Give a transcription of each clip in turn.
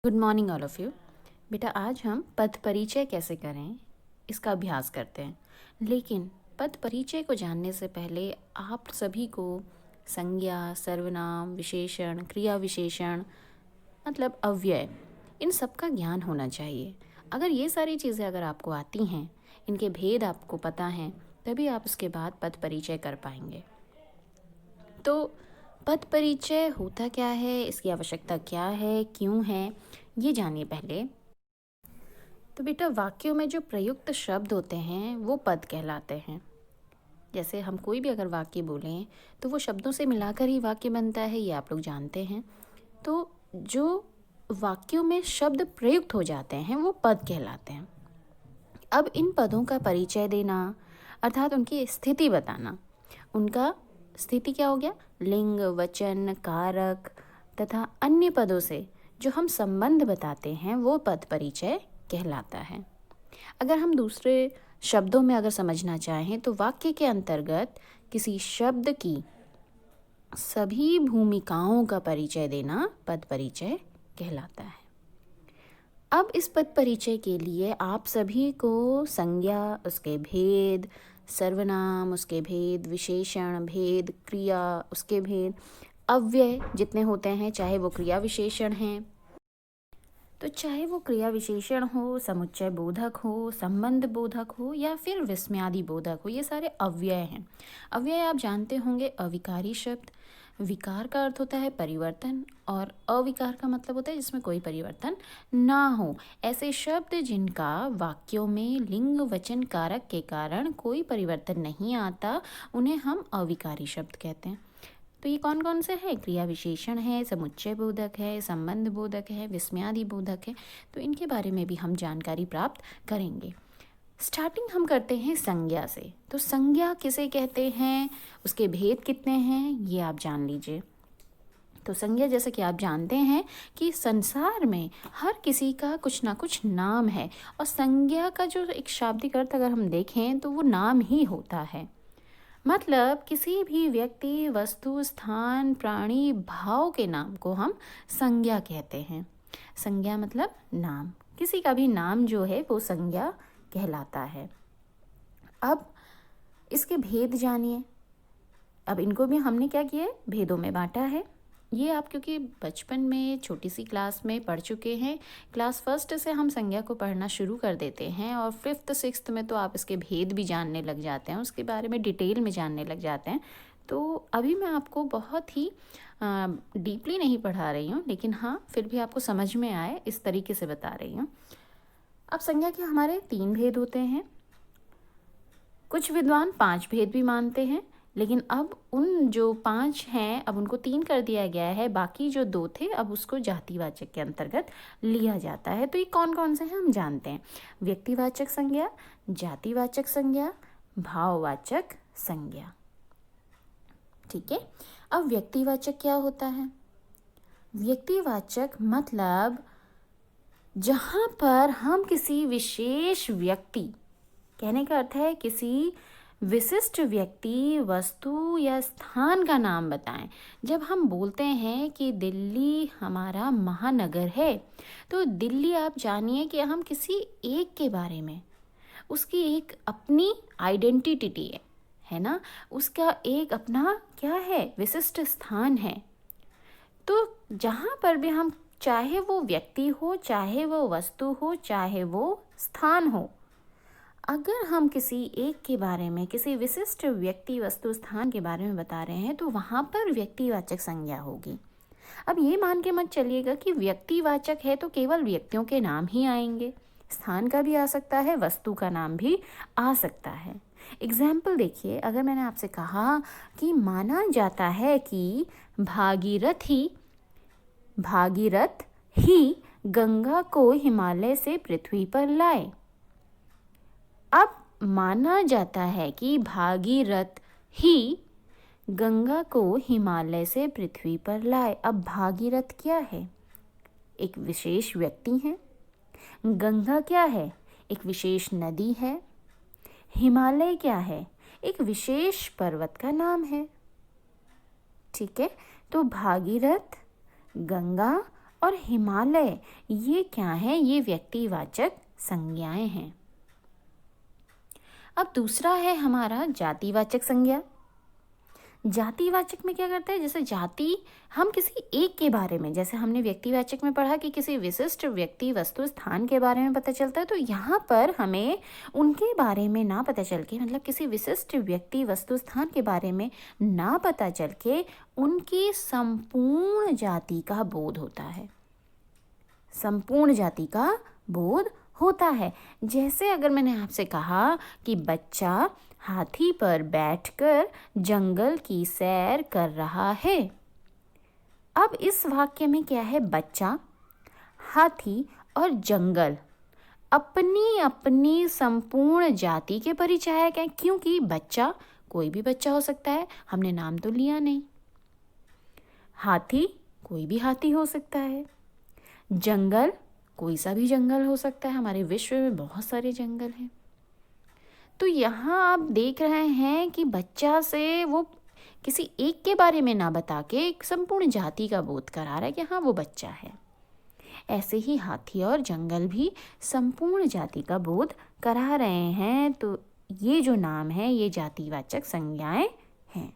Good morning all of you. बेटा आज हम पद परिचय कैसे करें इसका अभ्यास करते हैं। लेकिन पद परिचय को जानने से पहले आप सभी को संज्ञा, सर्वनाम, विशेषण, क्रिया विशेषण मतलब अव्यय, इन सब का ज्ञान होना चाहिए। अगर ये सारी चीज़ें अगर आपको आती हैं, इनके भेद आपको पता हैं, तभी आप उसके बाद पद परिचय कर पाएंगे। तो पद परिचय होता क्या है, इसकी आवश्यकता क्या है, क्यों है, ये जानिए पहले। तो बेटा वाक्यों में जो प्रयुक्त शब्द होते हैं वो पद कहलाते हैं। जैसे हम कोई भी अगर वाक्य बोलें तो वो शब्दों से मिलाकर ही वाक्य बनता है, ये आप लोग जानते हैं। तो जो वाक्यों में शब्द प्रयुक्त हो जाते हैं वो पद कहलाते हैं। अब इन पदों का परिचय देना अर्थात उनकी स्थिति बताना। उनका स्थिति क्या हो गया? लिंग, वचन, कारक तथा अन्य पदों से जो हम संबंध बताते हैं वो पद परिचय कहलाता है। अगर हम दूसरे शब्दों में अगर समझना चाहें तो वाक्य के अंतर्गत किसी शब्द की सभी भूमिकाओं का परिचय देना पद परिचय कहलाता है। अब इस पद परिचय के लिए आप सभी को संज्ञा, उसके भेद, सर्वनाम, उसके भेद, विशेषण भेद, क्रिया, उसके भेद, अव्यय जितने होते हैं, चाहे वो क्रिया विशेषण हैं, तो चाहे वो क्रिया विशेषण हो, समुच्चय बोधक हो, संबंध बोधक हो या फिर विस्मयादि बोधक हो, ये सारे अव्यय हैं। अव्यय आप जानते होंगे, अविकारी शब्द। विकार का अर्थ होता है परिवर्तन और अविकार का मतलब होता है जिसमें कोई परिवर्तन ना हो। ऐसे शब्द जिनका वाक्यों में लिंग, वचन, कारक के कारण कोई परिवर्तन नहीं आता, उन्हें हम अविकारी शब्द कहते हैं। तो ये कौन कौन से हैं? क्रिया विशेषण है, समुच्चय बोधक है, संबंध बोधक है, विस्मयादि बोधक है। तो इनके बारे में भी हम जानकारी प्राप्त करेंगे। स्टार्टिंग हम करते हैं संज्ञा से। तो संज्ञा किसे कहते हैं, उसके भेद कितने हैं, ये आप जान लीजिए। तो संज्ञा जैसे कि आप जानते हैं कि संसार में हर किसी का कुछ ना कुछ नाम है, और संज्ञा का जो एक शाब्दिक अर्थ अगर हम देखें तो वो नाम ही होता है। मतलब किसी भी व्यक्ति, वस्तु, स्थान, प्राणी, भाव के नाम को हम संज्ञा कहते हैं। संज्ञा मतलब नाम, किसी का भी नाम जो है वो संज्ञा कहलाता है। अब इसके भेद जानिए। अब इनको भी हमने क्या किया है, भेदों में बांटा है। ये आप क्योंकि बचपन में छोटी सी क्लास में पढ़ चुके हैं, क्लास फर्स्ट से हम संज्ञा को पढ़ना शुरू कर देते हैं और फिफ्थ सिक्स्थ में तो आप इसके भेद भी जानने लग जाते हैं, उसके बारे में डिटेल में जानने लग जाते हैं। तो अभी मैं आपको बहुत ही डीपली नहीं पढ़ा रही हूँ, लेकिन हाँ फिर भी आपको समझ में आए इस तरीके से बता रही हूँ। अब संज्ञा के हमारे 3 भेद होते हैं। कुछ विद्वान 5 भेद भी मानते हैं, लेकिन अब उन जो 5 हैं अब उनको 3 कर दिया गया है। बाकी जो 2 थे अब उसको जातिवाचक के अंतर्गत लिया जाता है। तो ये कौन कौन से हैं हम जानते हैं। व्यक्तिवाचक संज्ञा, जातिवाचक संज्ञा, भाववाचक संज्ञा। ठीक है। अब व्यक्तिवाचक क्या होता है? व्यक्तिवाचक मतलब जहाँ पर हम किसी विशेष व्यक्ति, कहने का अर्थ है किसी विशिष्ट व्यक्ति, वस्तु या स्थान का नाम बताएं। जब हम बोलते हैं कि दिल्ली हमारा महानगर है, तो दिल्ली आप जानिए कि हम किसी एक के बारे में, उसकी एक अपनी आइडेंटिटी है ना, उसका एक अपना क्या है, विशिष्ट स्थान है। तो जहाँ पर भी हम, चाहे वो व्यक्ति हो, चाहे वो वस्तु हो, चाहे वो स्थान हो, अगर हम किसी एक के बारे में, किसी विशिष्ट व्यक्ति, वस्तु, स्थान के बारे में बता रहे हैं तो वहाँ पर व्यक्तिवाचक संज्ञा होगी। अब ये मान के मत चलिएगा कि व्यक्तिवाचक है तो केवल व्यक्तियों के नाम ही आएंगे, स्थान का भी आ सकता है, वस्तु का नाम भी आ सकता है। एग्जाम्पल देखिए, अगर मैंने आपसे कहा कि माना जाता है कि भागीरथ ही गंगा को हिमालय से पृथ्वी पर लाए। अब माना जाता है कि भागीरथ ही गंगा को हिमालय से पृथ्वी पर लाए। अब भागीरथ क्या है? एक विशेष व्यक्ति है। गंगा क्या है? एक विशेष नदी है। हिमालय क्या है? एक विशेष पर्वत का नाम है। ठीक है। तो भागीरथ, गंगा और हिमालय, ये क्या है? ये व्यक्तिवाचक संज्ञाएं हैं। अब दूसरा है हमारा जातिवाचक संज्ञा। जातिवाचक में क्या करता है? जैसे जाति हम किसी एक के बारे में, जैसे हमने व्यक्तिवाचक में पढ़ा कि किसी विशिष्ट व्यक्ति, वस्तु, स्थान के बारे में पता चलता है, तो यहाँ पर हमें उनके बारे में ना पता चल के, मतलब किसी विशिष्ट व्यक्ति, वस्तु, स्थान के बारे में ना पता चल के उनकी संपूर्ण जाति का बोध होता है। संपूर्ण जाति का बोध होता है। जैसे अगर मैंने आपसे कहा कि बच्चा हाथी पर बैठकर जंगल की सैर कर रहा है। अब इस वाक्य में क्या है? बच्चा, हाथी और जंगल अपनी अपनी संपूर्ण जाति के परिचायक हैं, क्योंकि बच्चा कोई भी बच्चा हो सकता है, हमने नाम तो लिया नहीं। हाथी कोई भी हाथी हो सकता है। जंगल कोई सा भी जंगल हो सकता है, हमारे विश्व में बहुत सारे जंगल हैं। तो यहाँ आप देख रहे हैं कि बच्चा से वो किसी एक के बारे में ना बता के एक संपूर्ण जाति का बोध करा रहा है कि हाँ वो बच्चा है। ऐसे ही हाथी और जंगल भी संपूर्ण जाति का बोध करा रहे हैं। तो ये जो नाम है ये जातिवाचक संज्ञाएं हैं।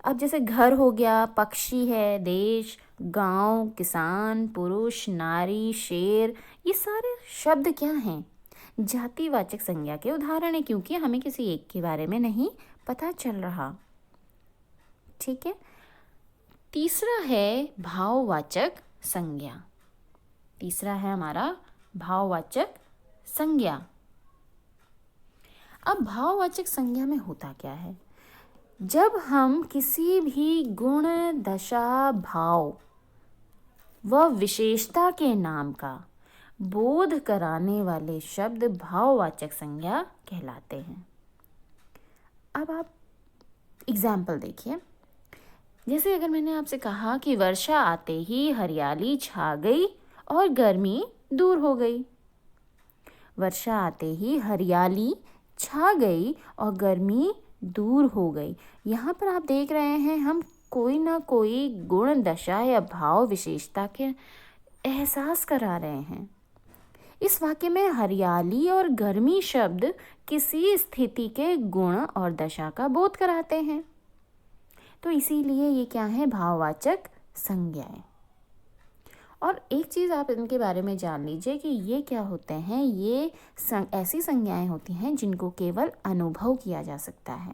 अब जैसे घर हो गया, पक्षी है, देश, गांव, किसान, पुरुष, नारी, शेर, ये सारे शब्द क्या हैं? जातिवाचक संज्ञा के उदाहरण है, क्योंकि हमें किसी एक के बारे में नहीं पता चल रहा। ठीक है। तीसरा है भाववाचक संज्ञा। तीसरा है हमारा भाववाचक संज्ञा। अब भाववाचक संज्ञा में होता क्या है? जब हम किसी भी गुण, दशा, भाव व विशेषता के नाम का बोध कराने वाले शब्द भाववाचक संज्ञा कहलाते हैं। अब आप एग्जाम्पल देखिए। जैसे अगर मैंने आपसे कहा कि वर्षा आते ही हरियाली छा गई और गर्मी दूर हो गई। वर्षा आते ही हरियाली छा गई और गर्मी दूर हो गई। यहाँ पर आप देख रहे हैं हम कोई ना कोई गुण, दशा या भाव, विशेषता के एहसास करा रहे हैं। इस वाक्य में हरियाली और गर्मी शब्द किसी स्थिति के गुण और दशा का बोध कराते हैं। तो इसीलिए ये क्या है? भाववाचक संज्ञाएं। और एक चीज़ आप इनके बारे में जान लीजिए कि ये क्या होते हैं। ये ऐसी संज्ञाएं होती हैं जिनको केवल अनुभव किया जा सकता है।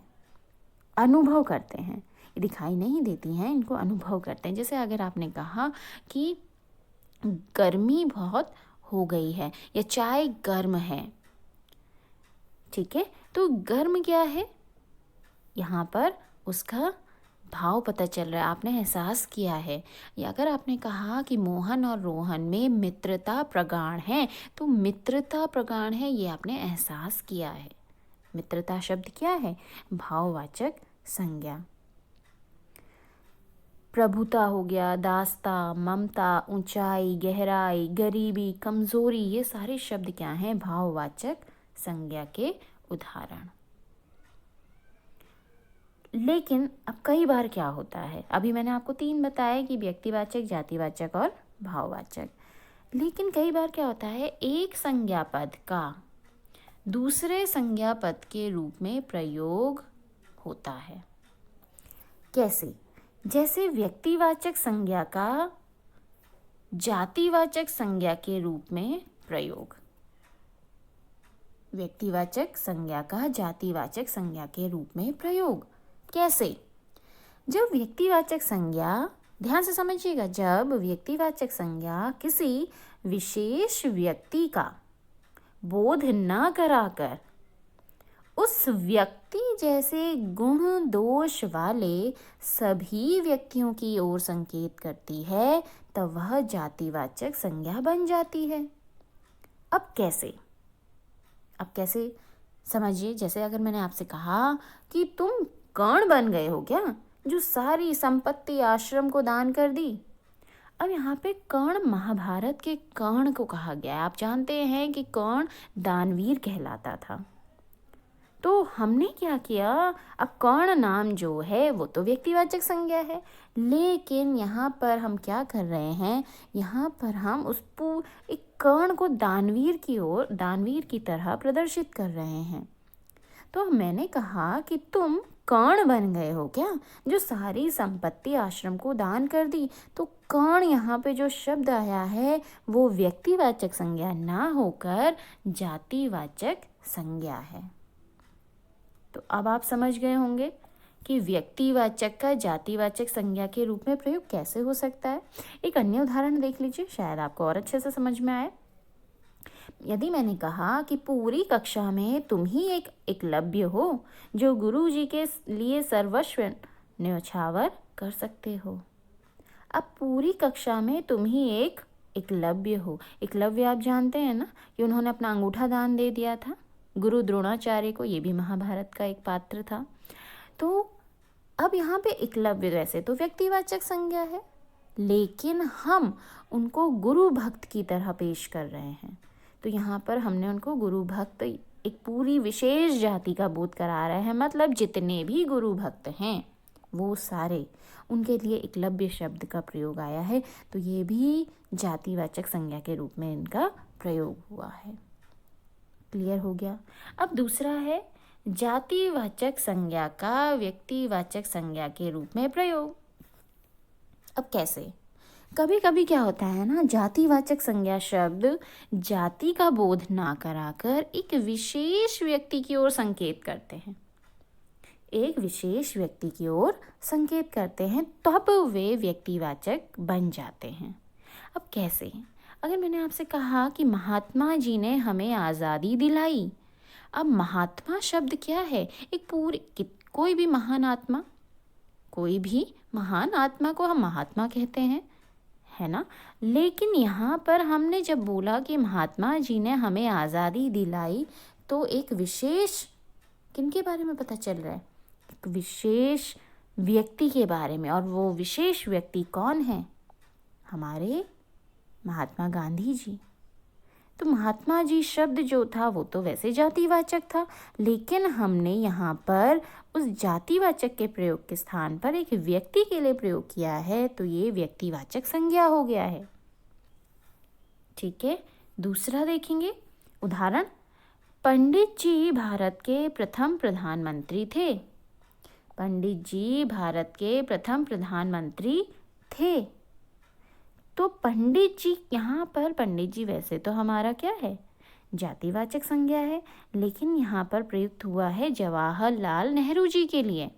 अनुभव करते हैं, ये दिखाई नहीं देती हैं, इनको अनुभव करते हैं। जैसे अगर आपने कहा कि गर्मी बहुत हो गई है या चाय गर्म है, ठीक है, तो गर्म क्या है? यहाँ पर उसका भाव पता चल रहा है, आपने एहसास किया है। या अगर आपने कहा कि मोहन और रोहन में मित्रता प्रगाढ़ है, तो मित्रता प्रगाढ़ है ये आपने एहसास किया है। मित्रता शब्द क्या है? भाववाचक संज्ञा। प्रभुता हो गया, दासता, ममता, ऊंचाई, गहराई, गरीबी, कमजोरी, ये सारे शब्द क्या हैं? भाववाचक संज्ञा के उदाहरण। लेकिन अब कई बार क्या होता है, अभी मैंने आपको 3 बताए कि व्यक्तिवाचक, जातिवाचक और भाववाचक। लेकिन कई बार क्या होता है, एक संज्ञा पद का दूसरे संज्ञा पद के रूप में प्रयोग होता है। कैसे? जैसे व्यक्तिवाचक संज्ञा का जातिवाचक संज्ञा के रूप में प्रयोग। व्यक्तिवाचक संज्ञा का जातिवाचक संज्ञा के रूप में प्रयोग कैसे? जब व्यक्तिवाचक संज्ञा, ध्यान से समझिएगा, जब व्यक्तिवाचक संज्ञा किसी विशेष व्यक्ति का बोध न कराकर उस व्यक्ति जैसे गुण दोष वाले सभी व्यक्तियों की ओर संकेत करती है, तब वह जातिवाचक संज्ञा बन जाती है। अब कैसे? समझिए। जैसे अगर मैंने आपसे कहा कि तुम कर्ण बन गए हो क्या, जो सारी संपत्ति आश्रम को दान कर दी। अब यहाँ पे कर्ण महाभारत के कर्ण को कहा गया है। आप जानते हैं कि कर्ण दानवीर कहलाता था। तो हमने क्या किया, अब कर्ण नाम जो है वो तो व्यक्तिवाचक संज्ञा है, लेकिन यहाँ पर हम क्या कर रहे हैं, यहाँ पर हम एक कर्ण को दानवीर की तरह प्रदर्शित कर रहे हैं। तो मैंने कहा कि तुम कर्ण बन गए हो क्या, जो सारी संपत्ति आश्रम को दान कर दी। तो कर्ण यहाँ पे जो शब्द आया है वो व्यक्तिवाचक संज्ञा ना होकर जातिवाचक संज्ञा है। तो अब आप समझ गए होंगे कि व्यक्तिवाचक का जातिवाचक संज्ञा के रूप में प्रयोग कैसे हो सकता है। एक अन्य उदाहरण देख लीजिए, शायद आपको और अच्छे से समझ में आए। यदि मैंने कहा कि पूरी कक्षा में तुम ही एक एकलव्य हो जो गुरु जी के लिए सर्वस्व न्यौछावर कर सकते हो। अब पूरी कक्षा में तुम ही एक एकलव्य हो। एकलव्य आप जानते हैं ना कि उन्होंने अपना अंगूठा दान दे दिया था गुरु द्रोणाचार्य को, ये भी महाभारत का एक पात्र था। तो अब यहाँ पे एकलव्य वैसे तो व्यक्तिवाचक संज्ञा है, लेकिन हम उनको गुरु भक्त की तरह पेश कर रहे हैं। तो यहाँ पर हमने उनको गुरु भक्त, एक पूरी विशेष जाति का बोध करा रहे हैं, मतलब जितने भी गुरु भक्त हैं वो सारे, उनके लिए एकलव्य शब्द का प्रयोग आया है। तो ये भी जातिवाचक संज्ञा के रूप में इनका प्रयोग हुआ है। क्लियर हो गया। अब दूसरा है जातिवाचक संज्ञा का व्यक्तिवाचक संज्ञा के रूप में प्रयोग। अब कैसे, कभी कभी क्या होता है ना, जातिवाचक संज्ञा शब्द जाति का बोध ना कराकर एक विशेष व्यक्ति की ओर संकेत करते हैं, एक विशेष व्यक्ति की ओर संकेत करते हैं, तब वे व्यक्तिवाचक बन जाते हैं। अब कैसे, अगर मैंने आपसे कहा कि महात्मा जी ने हमें आज़ादी दिलाई, अब महात्मा शब्द क्या है, एक कोई भी महान आत्मा, कोई भी महान आत्मा को हम महात्मा कहते हैं, है ना। लेकिन यहाँ पर हमने जब बोला कि महात्मा जी ने हमें आज़ादी दिलाई, तो एक विशेष, किनके बारे में पता चल रहा है, एक विशेष व्यक्ति के बारे में। और वो विशेष व्यक्ति कौन है, हमारे महात्मा गांधी जी। तो महात्मा जी शब्द जो था वो तो वैसे जातिवाचक था, लेकिन हमने यहाँ पर उस जातिवाचक के प्रयोग के स्थान पर एक व्यक्ति के लिए प्रयोग किया है, तो ये व्यक्तिवाचक संज्ञा हो गया है। ठीक है, दूसरा देखेंगे उदाहरण। पंडित जी भारत के प्रथम प्रधानमंत्री थे। पंडित जी भारत के प्रथम प्रधानमंत्री थे। तो पंडित जी, यहाँ पर पंडित जी वैसे तो हमारा क्या है, जातिवाचक संज्ञा है, लेकिन यहाँ पर प्रयुक्त हुआ है जवाहरलाल नेहरू जी के लिए।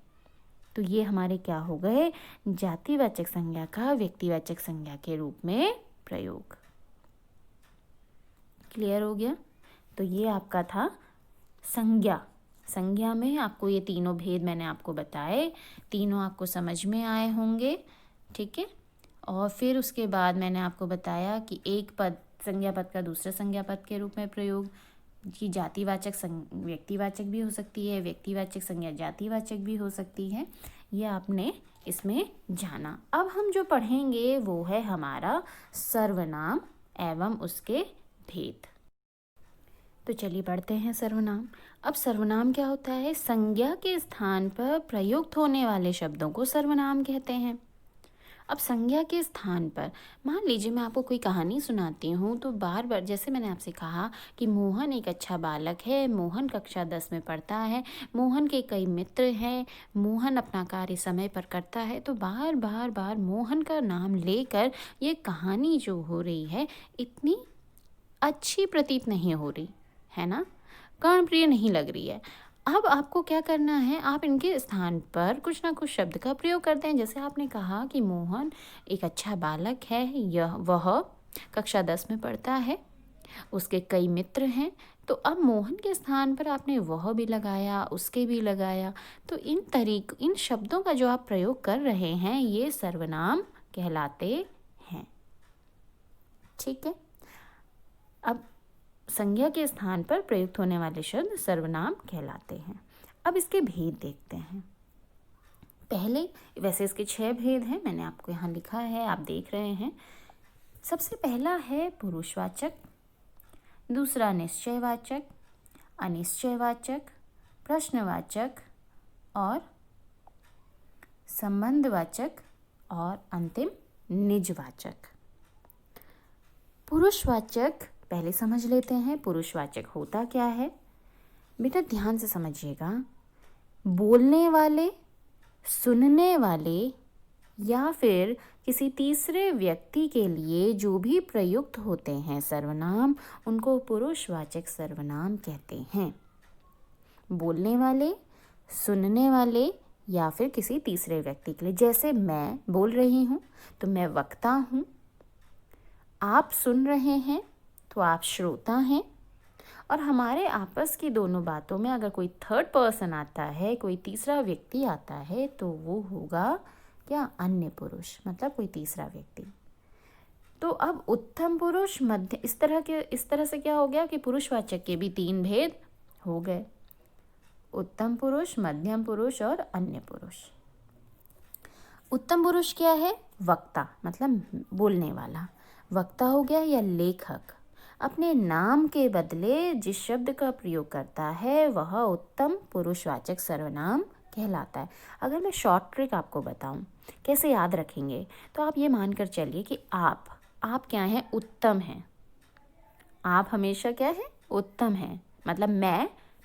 तो ये हमारे क्या हो गए, जातिवाचक संज्ञा का व्यक्तिवाचक संज्ञा के रूप में प्रयोग। क्लियर हो गया। तो ये आपका था संज्ञा। संज्ञा में आपको ये तीनों भेद मैंने आपको बताए, तीनों आपको समझ में आए होंगे। ठीक है, और फिर उसके बाद मैंने आपको बताया कि एक पद संज्ञा पद का दूसरे संज्ञा पद के रूप में प्रयोग, कि जातिवाचक व्यक्तिवाचक भी हो सकती है, व्यक्तिवाचक संज्ञा जातिवाचक भी हो सकती है। ये आपने इसमें जाना। अब हम जो पढ़ेंगे वो है हमारा सर्वनाम एवं उसके भेद। तो चलिए पढ़ते हैं सर्वनाम। अब सर्वनाम क्या होता है, संज्ञा के स्थान पर प्रयुक्त होने वाले शब्दों को सर्वनाम कहते हैं। अब संज्ञा के स्थान पर, मान लीजिए मैं आपको कोई कहानी सुनाती हूँ, तो बार बार, जैसे मैंने आपसे कहा कि मोहन एक अच्छा बालक है, मोहन कक्षा 10 में पढ़ता है, मोहन के कई मित्र हैं, मोहन अपना कार्य समय पर करता है, तो बार बार बार मोहन का नाम लेकर ये कहानी जो हो रही है इतनी अच्छी प्रतीत नहीं हो रही है ना, कर्णप्रिय नहीं लग रही है। अब आपको क्या करना है, आप इनके स्थान पर कुछ ना कुछ शब्द का प्रयोग करते हैं। जैसे आपने कहा कि मोहन एक अच्छा बालक है, वह कक्षा 10 में पढ़ता है, उसके कई मित्र हैं। तो अब मोहन के स्थान पर आपने वह भी लगाया, उसके भी लगाया। तो इन शब्दों का जो आप प्रयोग कर रहे हैं ये सर्वनाम कहलाते हैं। ठीक है, अब संज्ञा के स्थान पर प्रयुक्त होने वाले शब्द सर्वनाम कहलाते हैं। अब इसके भेद देखते हैं। पहले, वैसे इसके 6 भेद हैं, मैंने आपको यहाँ लिखा है, आप देख रहे हैं। सबसे पहला है पुरुषवाचक, दूसरा निश्चयवाचक, अनिश्चयवाचक, प्रश्नवाचक और संबंधवाचक और अंतिम निजवाचक। पुरुषवाचक पहले समझ लेते हैं। पुरुषवाचक होता क्या है? बेटा ध्यान से समझिएगा। बोलने वाले, सुनने वाले या फिर किसी तीसरे व्यक्ति के लिए जो भी प्रयुक्त होते हैं सर्वनाम, उनको पुरुषवाचक सर्वनाम कहते हैं। बोलने वाले, सुनने वाले या फिर किसी तीसरे व्यक्ति के लिए। जैसे मैं बोल रही हूँ तो मैं वक्ता हूँ, आप सुन रहे हैं तो आप श्रोता हैं, और हमारे आपस की दोनों बातों में अगर कोई थर्ड पर्सन आता है, कोई तीसरा व्यक्ति आता है, तो वो होगा क्या? अन्य पुरुष, मतलब कोई तीसरा व्यक्ति। तो अब उत्तम पुरुष, मध्य, इस तरह से क्या हो गया कि पुरुषवाचक के भी 3 भेद हो गए। उत्तम पुरुष, मध्यम पुरुष और अन्य पुरुष। उत्तम पुरुष क्या है? वक्ता, मतलब बोलने वाला। वक्ता हो गया या लेखक। अपने नाम के बदले जिस शब्द का प्रयोग करता है वह उत्तम पुरुषवाचक सर्वनाम कहलाता है। अगर मैं शॉर्ट ट्रिक आपको बताऊं कैसे याद रखेंगे, तो आप ये मानकर चलिए कि आप क्या हैं? उत्तम हैं। आप हमेशा क्या है? उत्तम हैं। मतलब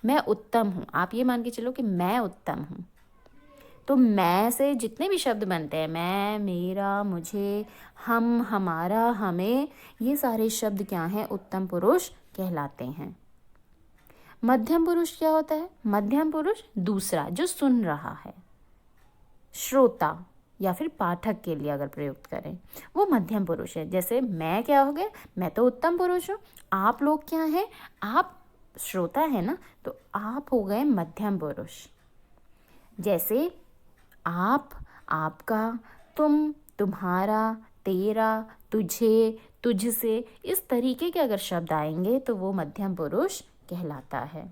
मैं उत्तम हूँ। आप ये मान के चलो कि मैं उत्तम हूँ। तो मैं से जितने भी शब्द बनते हैं, मैं, मेरा, मुझे, हम, हमारा, हमें, ये सारे शब्द क्या हैं? उत्तम पुरुष कहलाते हैं। मध्यम पुरुष क्या होता है? मध्यम पुरुष दूसरा जो सुन रहा है, श्रोता या फिर पाठक के लिए अगर प्रयुक्त करें, वो मध्यम पुरुष है। जैसे मैं क्या हो गया? मैं तो उत्तम पुरुष हूँ। आप लोग क्या हैं? आप श्रोता है ना, तो आप हो गए मध्यम पुरुष। जैसे आप, आपका, तुम, तुम्हारा, तेरा, तुझे, तुझसे, इस तरीके के अगर शब्द आएंगे तो वो मध्यम पुरुष कहलाता है।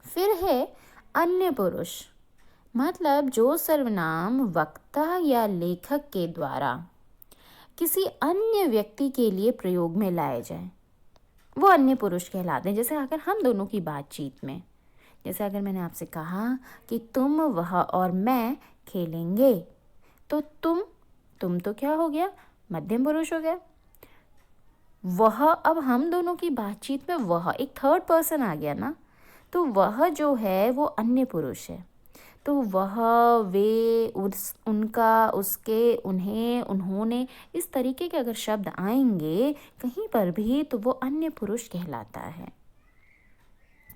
फिर है अन्य पुरुष, मतलब जो सर्वनाम वक्ता या लेखक के द्वारा किसी अन्य व्यक्ति के लिए प्रयोग में लाए जाए, वो अन्य पुरुष कहलाते हैं। जैसे अगर हम दोनों की बातचीत में, जैसे अगर मैंने आपसे कहा कि तुम, वह और मैं खेलेंगे, तो तुम तो क्या हो गया? मध्यम पुरुष हो गया। वह, अब हम दोनों की बातचीत में वह एक थर्ड पर्सन आ गया ना, तो वह जो है वो अन्य पुरुष है। तो वह, वे, उनका, उसके, उन्हें, उन्होंने, इस तरीके के अगर शब्द आएंगे कहीं पर भी तो वो अन्य पुरुष कहलाता है।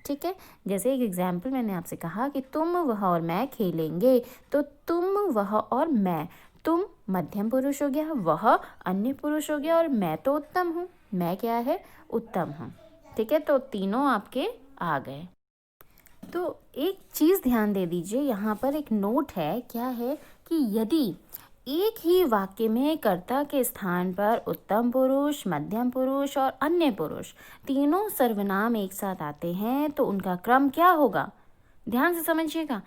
ठीक है। जैसे एक एग्जाम्पल मैंने आपसे कहा कि तुम, वह और मैं खेलेंगे, तो तुम, वह और मैं, तुम मध्यम पुरुष हो गया, वह अन्य पुरुष हो गया, और मैं तो उत्तम हूँ। मैं क्या है? उत्तम हूँ। ठीक है, तो तीनों आपके आ गए। तो एक चीज़ ध्यान दे दीजिए, यहाँ पर एक नोट है। क्या है कि यदि एक ही वाक्य में कर्ता के स्थान पर उत्तम पुरुष, मध्यम पुरुष और अन्य पुरुष तीनों सर्वनाम एक साथ आते हैं तो उनका क्रम क्या होगा? ध्यान से समझिएगा।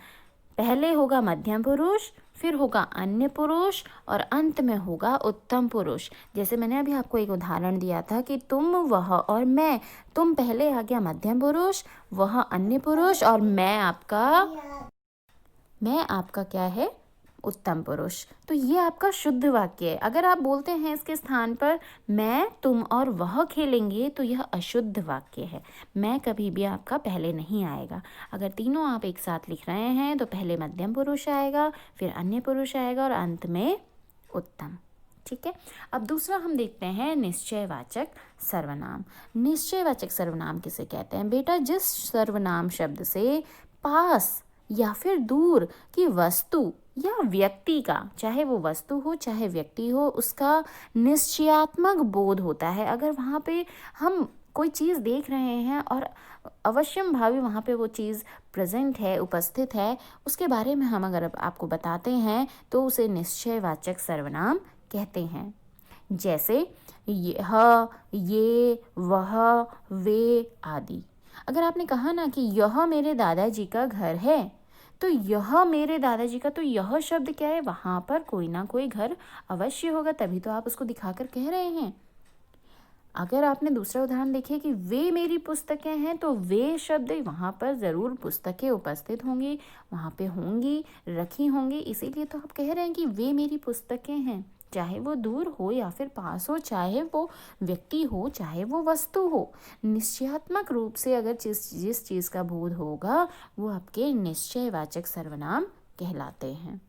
पहले होगा मध्यम पुरुष, फिर होगा अन्य पुरुष और अंत में होगा उत्तम पुरुष। जैसे मैंने अभी आपको एक उदाहरण दिया था कि तुम, वह और मैं। तुम पहले आ गया मध्यम पुरुष, वह अन्य पुरुष और मैं आपका क्या है? उत्तम पुरुष। तो ये आपका शुद्ध वाक्य है। अगर आप बोलते हैं इसके स्थान पर मैं, तुम और वह खेलेंगे, तो यह अशुद्ध वाक्य है। मैं कभी भी आपका पहले नहीं आएगा। अगर तीनों आप एक साथ लिख रहे हैं तो पहले मध्यम पुरुष आएगा, फिर अन्य पुरुष आएगा और अंत में उत्तम। ठीक है। अब दूसरा हम देखते हैं निश्चयवाचक सर्वनाम। निश्चयवाचक सर्वनाम किसे कहते हैं? बेटा जिस सर्वनाम शब्द से पास या फिर दूर की वस्तु या व्यक्ति का, चाहे वो वस्तु हो चाहे व्यक्ति हो, उसका निश्चयात्मक बोध होता है। अगर वहाँ पे हम कोई चीज़ देख रहे हैं और अवश्यम भावी वहाँ पे वो चीज़ प्रेजेंट है, उपस्थित है, उसके बारे में हम अगर आपको बताते हैं तो उसे निश्चयवाचक सर्वनाम कहते हैं। जैसे यह, ये, वह, वे आदि। अगर आपने कहा ना कि यह मेरे दादाजी का घर है, तो यह मेरे दादाजी का, तो यह शब्द क्या है? वहाँ पर कोई ना कोई घर अवश्य होगा, तभी तो आप उसको दिखाकर कह रहे हैं। अगर आपने दूसरा उदाहरण देखे कि वे मेरी पुस्तकें हैं, तो वे शब्द वहाँ पर ज़रूर पुस्तकें उपस्थित होंगी, वहाँ पे होंगी, रखी होंगी। इसीलिए तो आप कह रहे हैं कि वे मेरी पुस्तकें हैं। चाहे वो दूर हो या फिर पास हो, चाहे वो व्यक्ति हो, चाहे वो वस्तु हो, निश्चयात्मक रूप से अगर जिस चीज़ का बोध होगा वो आपके निश्चयवाचक सर्वनाम कहलाते हैं।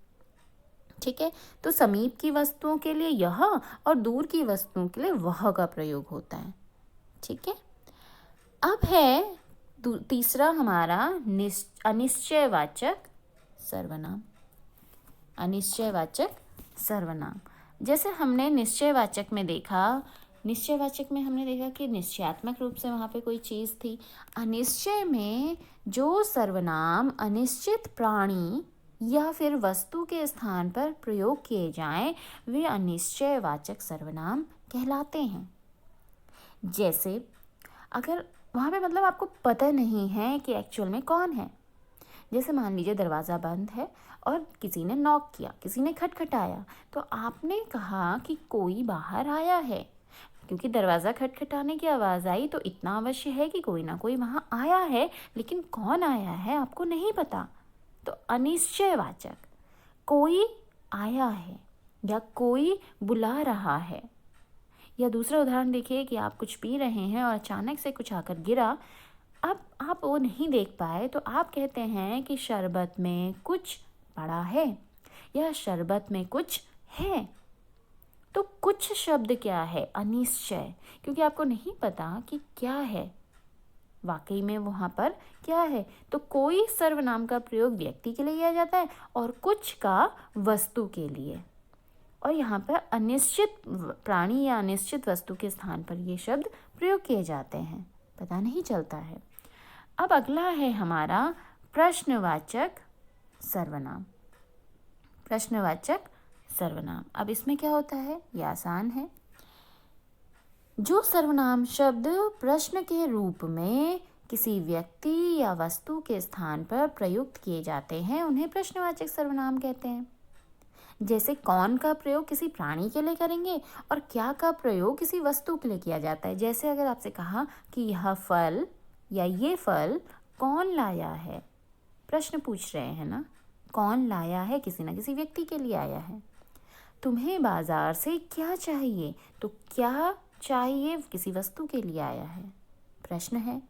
ठीक है, तो समीप की वस्तुओं के लिए यह और दूर की वस्तुओं के लिए वह का प्रयोग होता है। ठीक है, अब है तीसरा हमारा अनिश्चयवाचक सर्वनाम। अनिश्चयवाचक सर्वनाम, जैसे हमने निश्चयवाचक में देखा, कि निश्चयात्मक रूप से वहाँ पे कोई चीज़ थी। अनिश्चय में जो सर्वनाम अनिश्चित प्राणी या फिर वस्तु के स्थान पर प्रयोग किए जाएं, वे अनिश्चयवाचक सर्वनाम कहलाते हैं। जैसे अगर वहाँ पे मतलब आपको पता नहीं है कि एक्चुअल में कौन है। जैसे मान लीजिए दरवाज़ा बंद है और किसी ने नॉक किया, किसी ने खटखटाया, तो आपने कहा कि कोई बाहर आया है। क्योंकि दरवाज़ा खटखटाने की आवाज़ आई तो इतना अवश्य है कि कोई ना कोई वहाँ आया है, लेकिन कौन आया है आपको नहीं पता। तो अनिश्चयवाचक, कोई आया है या कोई बुला रहा है। या दूसरा उदाहरण देखिए कि आप कुछ पी रहे हैं और अचानक से कुछ आकर गिरा, अब आप वो नहीं देख पाए तो आप कहते हैं कि शरबत में कुछ पड़ा है या शरबत में कुछ है। तो कुछ शब्द क्या है? अनिश्चय, क्योंकि आपको नहीं पता कि क्या है, वाकई में वहाँ पर क्या है। तो कोई सर्वनाम का प्रयोग व्यक्ति के लिए किया जाता है और कुछ का वस्तु के लिए। और यहाँ पर अनिश्चित प्राणी या अनिश्चित वस्तु के स्थान पर ये शब्द प्रयोग किए जाते हैं, पता नहीं चलता है। अब अगला है हमारा प्रश्नवाचक सर्वनाम। प्रश्नवाचक सर्वनाम, अब इसमें क्या होता है, ये आसान है। जो सर्वनाम शब्द प्रश्न के रूप में किसी व्यक्ति या वस्तु के स्थान पर प्रयुक्त किए जाते हैं, उन्हें प्रश्नवाचक सर्वनाम कहते हैं। जैसे कौन का प्रयोग किसी प्राणी के लिए करेंगे और क्या का प्रयोग किसी वस्तु के लिए किया जाता है। जैसे अगर आपसे कहा कि यह फल या ये फल कौन लाया है, प्रश्न पूछ रहे हैं ना, कौन लाया है, किसी ना किसी व्यक्ति के लिए आया है। तुम्हें बाजार से क्या चाहिए, तो क्या चाहिए किसी वस्तु के लिए आया है, प्रश्न है।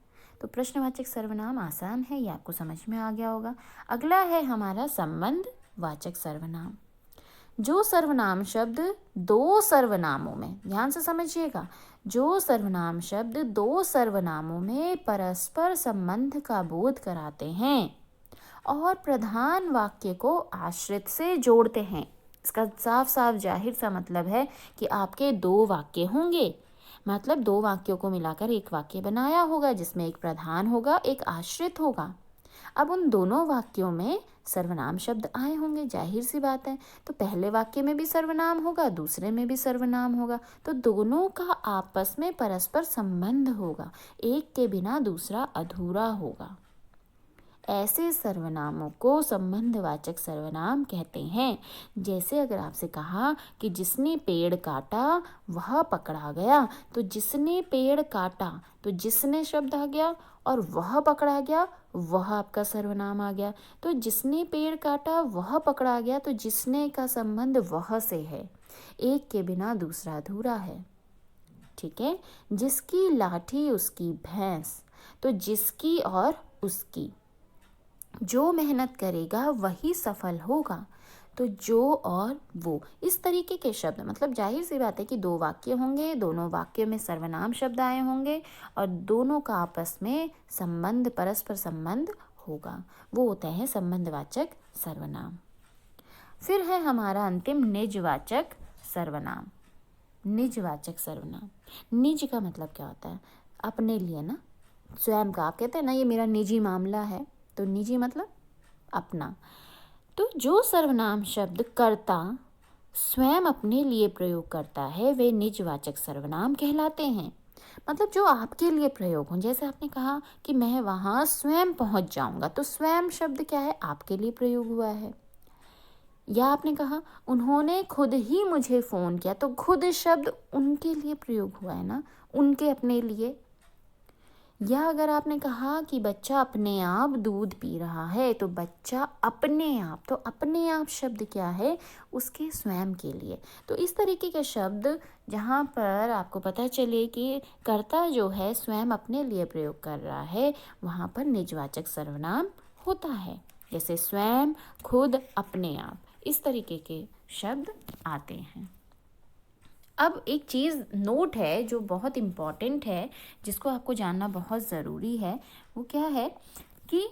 तो प्रश्नवाचक सर्वनाम आसान है, ये आपको समझ में आ गया होगा। अगला है हमारा संबंधवाचक सर्वनाम। जो सर्वनाम शब्द दो सर्वनामों में, ध्यान से समझिएगा, जो सर्वनाम शब्द दो सर्वनामों में परस्पर संबंध का बोध कराते हैं और प्रधान वाक्य को आश्रित से जोड़ते हैं। इसका साफ साफ जाहिर सा मतलब है कि आपके दो वाक्य होंगे, मतलब दो वाक्यों को मिलाकर एक वाक्य बनाया होगा जिसमें एक प्रधान होगा, एक आश्रित होगा। अब उन दोनों वाक्यों में सर्वनाम शब्द आए होंगे, जाहिर सी बात है। तो पहले वाक्य में भी सर्वनाम होगा, दूसरे में भी सर्वनाम होगा, तो दोनों का आपस में परस्पर संबंध होगा, एक के बिना दूसरा अधूरा होगा। ऐसे सर्वनामों को संबंधवाचक सर्वनाम कहते हैं। जैसे अगर आपसे कहा कि जिसने पेड़ काटा वह पकड़ा गया, तो जिसने पेड़ काटा, तो जिसने शब्द आ गया और वह पकड़ा गया, वह आपका सर्वनाम आ गया। तो जिसने पेड़ काटा वह पकड़ा गया, तो जिसने का संबंध वह से है, एक के बिना दूसरा अधूरा है। ठीक है, जिसकी लाठी उसकी भैंस, तो जिसकी और उसकी, जो मेहनत करेगा वही सफल होगा, तो जो और वो, इस तरीके के शब्द, मतलब जाहिर सी बात है कि दो वाक्य होंगे, दोनों वाक्यों में सर्वनाम शब्द आए होंगे और दोनों का आपस में संबंध, परस्पर संबंध होगा, वो होते हैं संबंधवाचक सर्वनाम। फिर है हमारा अंतिम निजवाचक सर्वनाम। निजवाचक सर्वनाम, निज का मतलब क्या होता है, अपने लिए ना, स्वयं का। आप कहते हैं ना ये मेरा निजी मामला है, तो निजी मतलब अपना। तो जो सर्वनाम शब्द कर्ता स्वयं अपने लिए प्रयोग करता है वे निजवाचक सर्वनाम कहलाते हैं। मतलब जो आपके लिए प्रयोग हो, जैसे आपने कहा कि मैं वहाँ स्वयं पहुँच जाऊँगा, तो स्वयं शब्द क्या है, आपके लिए प्रयोग हुआ है। या आपने कहा उन्होंने खुद ही मुझे फ़ोन किया, तो खुद शब्द उनके लिए प्रयोग हुआ है ना, उनके अपने लिए। या अगर आपने कहा कि बच्चा अपने आप दूध पी रहा है, तो बच्चा अपने आप, तो अपने आप शब्द क्या है, उसके स्वयं के लिए। तो इस तरीके के शब्द जहाँ पर आपको पता चले कि कर्ता जो है स्वयं अपने लिए प्रयोग कर रहा है, वहाँ पर निजवाचक सर्वनाम होता है। जैसे स्वयं, खुद, अपने आप, इस तरीके के शब्द आते हैं। अब एक चीज़ नोट है जो बहुत इम्पॉर्टेंट है, जिसको आपको जानना बहुत ज़रूरी है। वो क्या है कि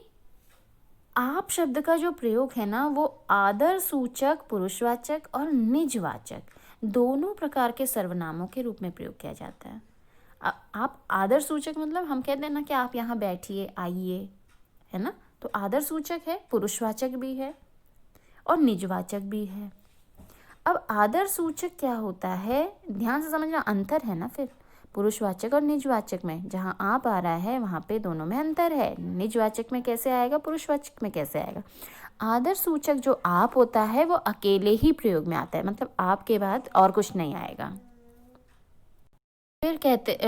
आप शब्द का जो प्रयोग है ना, वो आदर सूचक, पुरुषवाचक और निजवाचक दोनों प्रकार के सर्वनामों के रूप में प्रयोग किया जाता है। आप आदर सूचक मतलब हम कहते हैं ना कि आप यहाँ बैठिए, आइए, है ना, तो आदर सूचक है, पुरुषवाचक भी है और निजवाचक भी है। अब आदर सूचक क्या होता है, ध्यान से समझना, अंतर है ना फिर पुरुषवाचक और निजवाचक में। जहाँ आप आ रहा है वहाँ पे दोनों में अंतर है। निजवाचक में कैसे आएगा, पुरुषवाचक में कैसे आएगा। आदर सूचक जो आप होता है वो अकेले ही प्रयोग में आता है, मतलब आपके बाद और कुछ नहीं आएगा। फिर कहते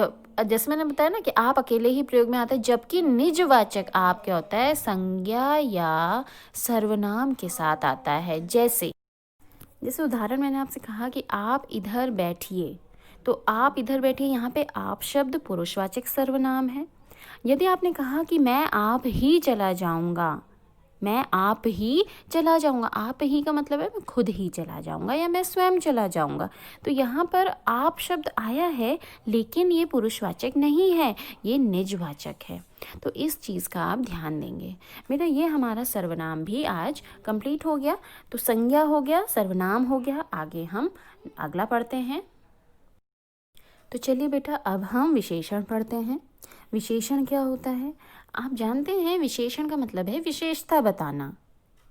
जैसे मैंने बताया ना कि आप अकेले ही प्रयोग में आता है, जबकि निजवाचक आप क्या होता है, संज्ञा या सर्वनाम के साथ आता है। जैसे उदाहरण मैंने आपसे कहा कि आप इधर बैठिए, तो आप इधर बैठिए, यहाँ पे आप शब्द पुरुषवाचक सर्वनाम है। यदि आपने कहा कि मैं आप ही चला जाऊँगा, मैं आप ही चला जाऊँगा, आप ही का मतलब है मैं खुद ही चला जाऊँगा या मैं स्वयं चला जाऊँगा, तो यहाँ पर आप शब्द आया है, लेकिन ये पुरुषवाचक नहीं है, ये निजवाचक है। तो इस चीज़ का आप ध्यान देंगे। बेटा ये हमारा सर्वनाम भी आज कंप्लीट हो गया। तो संज्ञा हो गया, सर्वनाम हो गया, आगे हम अगला पढ़ते हैं। तो चलिए बेटा अब हम विशेषण पढ़ते हैं। विशेषण क्या होता है, आप जानते हैं विशेषण का मतलब है विशेषता बताना,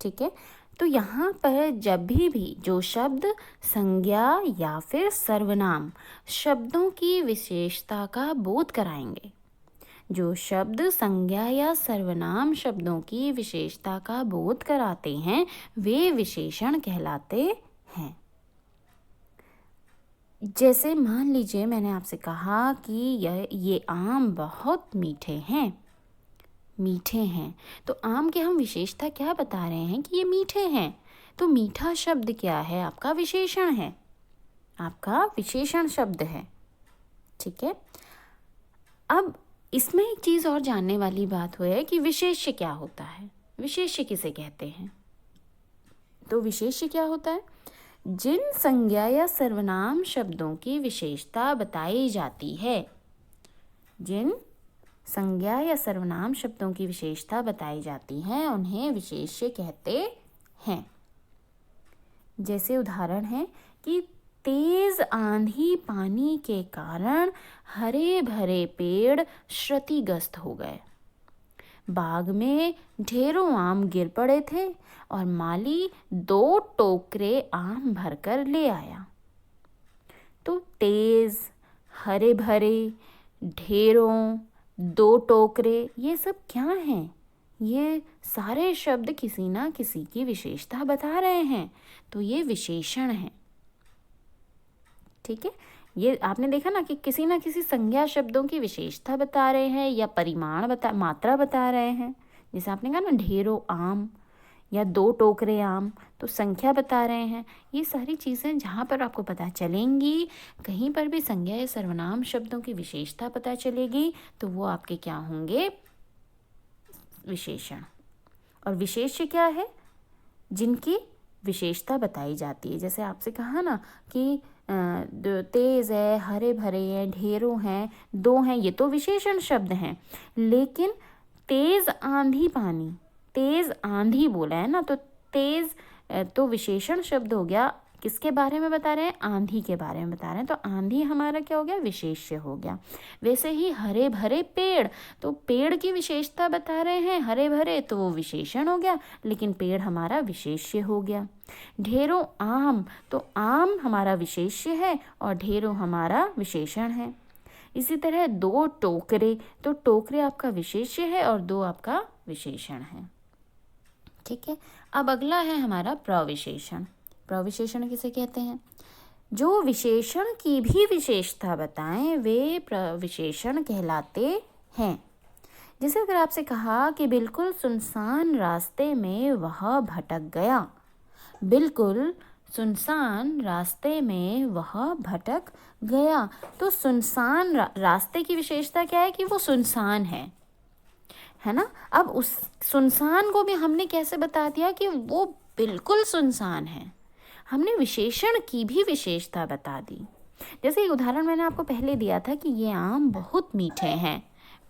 ठीक है। तो यहाँ पर जब भी जो शब्द संज्ञा या फिर सर्वनाम शब्दों की विशेषता का बोध कराएंगे, जो शब्द संज्ञा या सर्वनाम शब्दों की विशेषता का बोध कराते हैं, वे विशेषण कहलाते हैं। जैसे मान लीजिए मैंने आपसे कहा कि ये आम बहुत मीठे हैं, तो आम के हम विशेषता क्या बता रहे हैं कि ये मीठे हैं, तो मीठा शब्द क्या है, आपका विशेषण है, आपका विशेषण शब्द है, ठीक है। अब इसमें एक चीज़ और जानने वाली बात हो है कि विशेष्य क्या होता है, विशेष्य किसे कहते हैं। तो विशेष्य क्या होता है, जिन संज्ञा या सर्वनाम शब्दों की विशेषता बताई जाती है, जिन संज्ञा या सर्वनाम शब्दों की विशेषता बताई जाती है, उन्हें विशेष्य कहते हैं। जैसे उदाहरण है कि तेज आंधी पानी के कारण हरे भरे पेड़ क्षतिग्रस्त हो गए, बाग में ढेरों आम गिर पड़े थे और माली 2 टोकरे आम भरकर ले आया। तो तेज, हरे भरे, ढेरों, 2 टोकरे, ये सब क्या हैं, ये सारे शब्द किसी ना किसी की विशेषता बता रहे हैं, तो ये विशेषण है, ठीक है। ये आपने देखा ना कि किसी ना किसी संज्ञा शब्दों की विशेषता बता रहे हैं या परिमाण मात्रा बता रहे हैं। जैसे आपने कहा ना ढेरों आम या 2 टोकरे आम, तो संख्या बता रहे हैं। ये सारी चीज़ें जहाँ पर आपको पता चलेंगी, कहीं पर भी संज्ञा या सर्वनाम शब्दों की विशेषता पता चलेगी, तो वो आपके क्या होंगे, विशेषण। और विशेष्य क्या है, जिनकी विशेषता बताई जाती है। जैसे आपसे कहा ना कि तेज़ है, हरे भरे हैं, ढेरों हैं, 2 हैं, ये तो विशेषण शब्द हैं। लेकिन तेज़ आंधी पानी, तेज़ आंधी बोला है ना, तो तेज़ तो विशेषण शब्द हो गया, किसके बारे में बता रहे हैं, आंधी के बारे में बता रहे हैं, तो आंधी हमारा क्या हो गया, विशेष्य हो गया। वैसे ही हरे भरे पेड़, तो पेड़ की विशेषता बता रहे हैं, हरे भरे, तो वो विशेषण हो गया, लेकिन पेड़ हमारा विशेष्य हो गया। ढेरों आम, तो आम हमारा विशेष्य है और ढेरों हमारा विशेषण है। इसी तरह 2 टोकरे, तो टोकरे आपका विशेष्य है और 2 आपका विशेषण है, ठीक है। अब अगला है हमारा प्रविशेषण। प्रविशेषण किसे कहते हैं? जो विशेषण की भी विशेषता बताएं वे प्रविशेषण कहलाते हैं। जैसे अगर आपसे कहा कि बिल्कुल सुनसान रास्ते में वह भटक गया, बिल्कुल सुनसान रास्ते में वह भटक गया, तो सुनसान रास्ते की विशेषता क्या है कि वो सुनसान है ना। अब उस सुनसान को भी हमने कैसे बता दिया कि वो बिल्कुल सुनसान है, हमने विशेषण की भी विशेषता बता दी। जैसे एक उदाहरण मैंने आपको पहले दिया था कि ये आम बहुत मीठे हैं,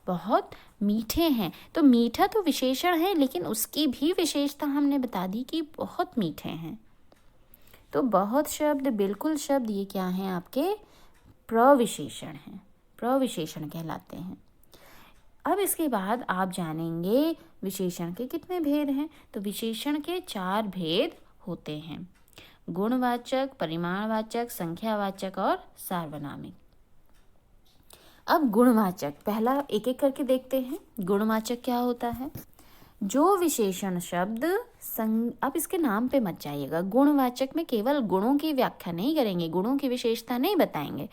बहुत मीठे हैं, तो मीठा तो विशेषण है लेकिन उसकी भी विशेषता हमने बता दी कि बहुत मीठे हैं। तो बहुत शब्द, बिल्कुल शब्द, ये क्या हैं? आपके प्रविशेषण हैं, प्रविशेषण कहलाते हैं। अब इसके बाद आप जानेंगे विशेषण के कितने भेद हैं। तो विशेषण के 4 भेद होते हैं: गुणवाचक, परिमाणवाचक, संख्यावाचक और सार्वनामिक। अब गुणवाचक, पहला एक एक करके देखते हैं। गुणवाचक क्या होता है? जो विशेषण शब्द अब इसके नाम पे मत जाइएगा। गुणवाचक में केवल गुणों की व्याख्या नहीं करेंगे, गुणों की विशेषता नहीं बताएंगे।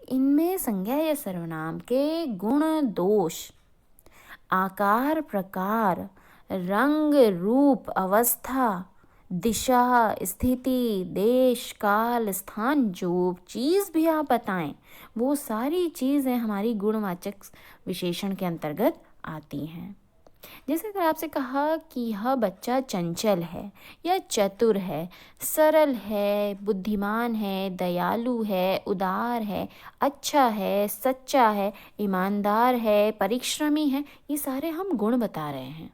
इनमें संज्ञा या सर्वनाम के गुण, दोष, आकार, प्रकार, रंग, रूप, अवस्था, दिशा, स्थिति, देश, काल, स्थान, जो चीज़ भी आप बताएं वो सारी चीज़ें हमारी गुणवाचक विशेषण के अंतर्गत आती हैं। जैसे अगर आपसे कहा कि यह बच्चा चंचल है या चतुर है, सरल है, बुद्धिमान है, दयालु है, उदार है, अच्छा है, सच्चा है, ईमानदार है, परिश्रमी है, ये सारे हम गुण बता रहे हैं।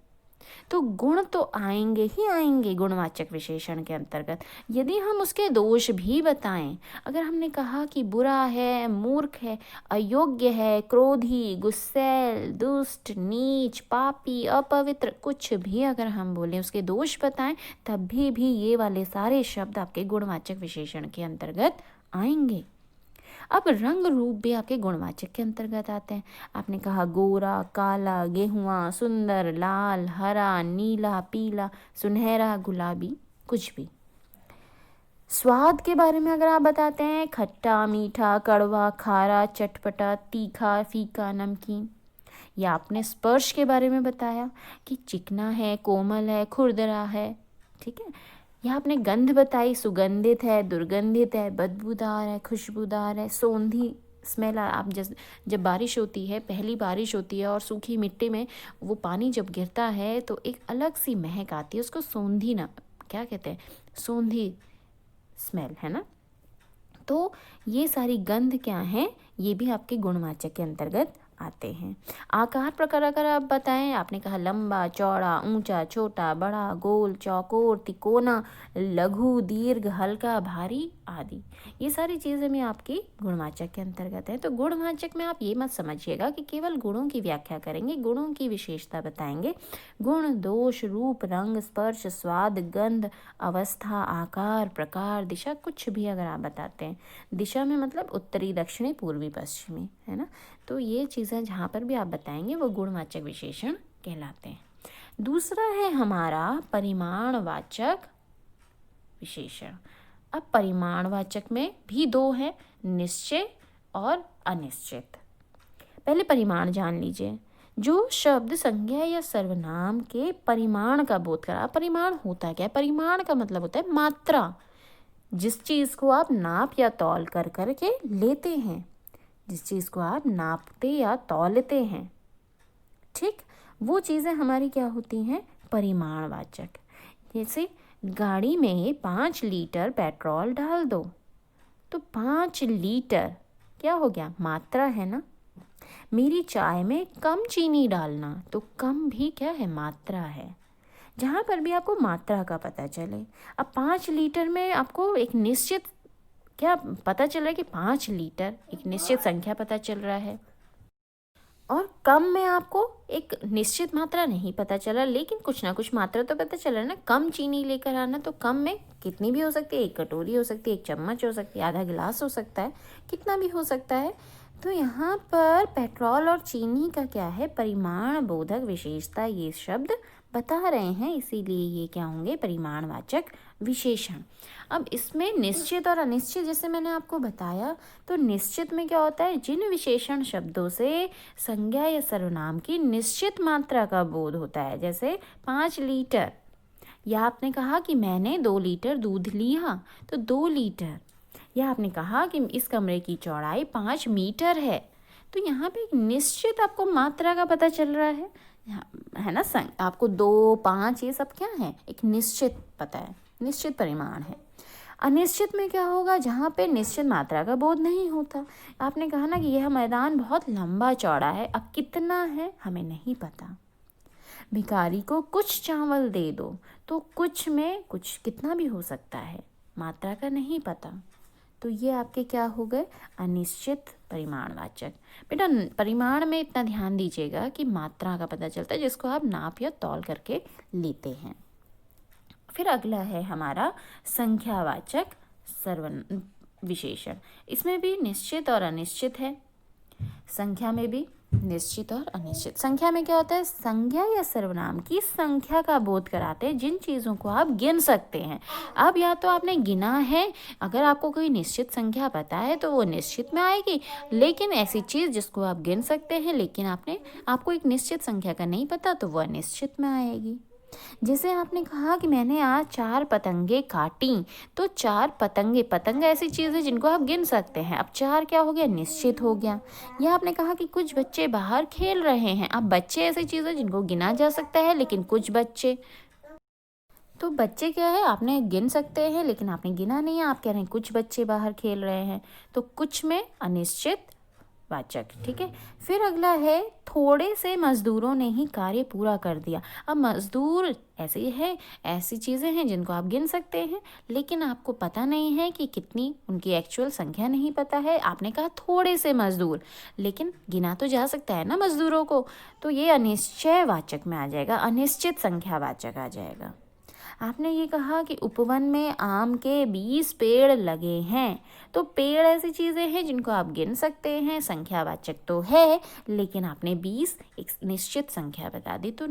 तो गुण तो आएंगे ही आएंगे गुणवाचक विशेषण के अंतर्गत। यदि हम उसके दोष भी बताएं, अगर हमने कहा कि बुरा है, मूर्ख है, अयोग्य है, क्रोधी, गुस्सैल, दुष्ट, नीच, पापी, अपवित्र, कुछ भी अगर हम बोलें, उसके दोष बताएं, तब भी ये वाले सारे शब्द आपके गुणवाचक विशेषण के अंतर्गत आएंगे। अब रंग रूप भी आपके गुणवाचक के अंतर्गत आते हैं। आपने कहा गोरा, काला, गेहुआ, सुंदर, लाल, हरा, नीला, पीला, सुनहरा, गुलाबी, कुछ भी। स्वाद के बारे में अगर आप बताते हैं, खट्टा, मीठा, कड़वा, खारा, चटपटा, तीखा, फीका, नमकीन। या आपने स्पर्श के बारे में बताया कि चिकना है, कोमल है, खुरदरा है, ठीक है। यहाँ आपने गंध बताई, सुगंधित है, दुर्गंधित है, बदबूदार है, खुशबूदार है, सौंधी स्मेल। आप जब बारिश होती है, पहली बारिश होती है और सूखी मिट्टी में वो पानी जब गिरता है तो एक अलग सी महक आती है, उसको सौंधी ना क्या कहते हैं, सौंधी स्मेल, है ना। तो ये सारी गंध क्या हैं, ये भी आपके गुणवाचक के अंतर्गत आते हैं। आकार प्रकार अगर आप बताएं, आपने कहा लंबा, चौड़ा, ऊंचा, छोटा, बड़ा, गोल, चौकोर, तिकोना, लघु, दीर्घ, हल्का, भारी आदि, ये सारी चीज़ें भी आपकी गुणवाचक के अंतर्गत है। तो गुणवाचक में आप ये मत समझिएगा कि केवल गुणों की व्याख्या करेंगे, गुणों की विशेषता बताएंगे। गुण, दोष, रूप, रंग, स्पर्श, स्वाद, गंध, अवस्था, आकार, प्रकार, दिशा, कुछ भी अगर आप बताते हैं, दिशा में मतलब उत्तरी, दक्षिणी, पूर्वी, पश्चिमी, है ना। तो ये चीज़ें जहाँ पर भी आप बताएंगे वो गुणवाचक विशेषण कहलाते हैं। दूसरा है हमारा परिमाणवाचक विशेषण। अब परिमाणवाचक में भी 2 हैं, निश्चय और अनिश्चित। पहले परिमाण जान लीजिए। जो शब्द संज्ञा या सर्वनाम के परिमाण का बोध करा। परिमाण होता क्या है? परिमाण का मतलब होता है मात्रा, जिस चीज़ को आप नाप या तौल कर करके लेते हैं, जिस चीज़ को आप नापते या तौलते हैं, ठीक, वो चीज़ें हमारी क्या होती हैं? परिमाणवाचक। जैसे गाड़ी में 5 लीटर पेट्रोल डाल दो, तो 5 लीटर क्या हो गया? मात्रा है ना। मेरी चाय में कम चीनी डालना, तो कम भी क्या है? मात्रा है। जहाँ पर भी आपको मात्रा का पता चले। अब 5 लीटर में आपको एक निश्चित क्या पता चल रहा है कि 5 लीटर एक निश्चित संख्या पता चल रहा है, और कम में आपको एक निश्चित मात्रा नहीं पता चला, लेकिन कुछ ना कुछ मात्रा तो पता चल रहा है ना। कम चीनी लेकर आना, तो कम में कितनी भी हो सकती है, 1 कटोरी हो सकती है, 1 चम्मच हो सकती है, आधा गिलास हो सकता है, कितना भी हो सकता है। तो यहाँ पर पेट्रोल और चीनी का क्या है? परिमाण बोधक विशेषता ये शब्द बता रहे हैं, इसीलिए ये क्या होंगे, परिमाणवाचक विशेषण। अब इसमें निश्चित और अनिश्चित, जैसे मैंने आपको बताया, तो निश्चित में क्या होता है, जिन विशेषण शब्दों से संज्ञा या सर्वनाम की निश्चित मात्रा का बोध होता है, जैसे 5 लीटर, या आपने कहा कि मैंने 2 लीटर दूध लिया, तो 2 लीटर, या आपने कहा कि इस कमरे की चौड़ाई 5 मीटर है, तो यहाँ पे एक निश्चित आपको मात्रा का पता चल रहा है, है ना। आपको 2, 5 ये सब क्या है, एक निश्चित पता है, निश्चित परिमाण है। अनिश्चित में क्या होगा, जहाँ पे निश्चित मात्रा का बोध नहीं होता। आपने कहा ना कि यह मैदान बहुत लंबा चौड़ा है, अब कितना है हमें नहीं पता। भिखारी को कुछ चावल दे दो, तो कुछ में कुछ कितना भी हो सकता है, मात्रा का नहीं पता। तो ये आपके क्या हो गए, अनिश्चित परिमाणवाचक। बेटा परिमाण में इतना ध्यान दीजिएगा कि मात्रा का पता चलता है, जिसको आप नाप या तौल करके लेते हैं। फिर अगला है हमारा संख्यावाचक विशेषण। इसमें भी निश्चित और अनिश्चित है, संख्या में भी निश्चित और अनिश्चित। संख्या में क्या होता है, संज्ञा या सर्वनाम की संख्या का बोध कराते हैं, जिन चीज़ों को आप गिन सकते हैं। अब या तो आपने गिना है, अगर आपको कोई निश्चित संख्या पता है तो वो निश्चित में आएगी, लेकिन ऐसी चीज़ जिसको आप गिन सकते हैं लेकिन आपको एक निश्चित संख्या का नहीं पता, तो वो अनिश्चित में आएगी। जैसे आपने कहा कि मैंने आज 4 पतंगे काटी, तो 4 पतंगे, पतंग ऐसी चीज़ है जिनको आप गिन सकते हैं। अब 4 क्या हो गया, निश्चित हो गया। या आपने कहा कि कुछ बच्चे बाहर खेल रहे हैं, अब बच्चे ऐसी चीज़ है जिनको गिना जा सकता है, लेकिन कुछ बच्चे, तो बच्चे क्या है, आपने गिन सकते हैं लेकिन आपने गिना नहीं है, आप कह रहे हैं कुछ बच्चे बाहर खेल रहे हैं, तो कुछ में अनिश्चित वाचक। ठीक है। फिर अगला है, थोड़े से मजदूरों ने ही कार्य पूरा कर दिया। अब मजदूर ऐसी चीज़ें हैं जिनको आप गिन सकते हैं, लेकिन आपको पता नहीं है कि कितनी, उनकी एक्चुअल संख्या नहीं पता है। आपने कहा थोड़े से मजदूर, लेकिन गिना तो जा सकता है ना मजदूरों को, तो ये अनिश्चयवाचक में आ जाएगा, अनिश्चित संख्यावाचक आ जाएगा। आपने ये कहा कि उपवन में आम के 20 पेड़ लगे हैं, तो पेड़ ऐसी चीज़ें हैं जिनको आप गिन सकते हैं, संख्यावाचक तो है, लेकिन आपने 20 एक निश्चित संख्या बता दी, तो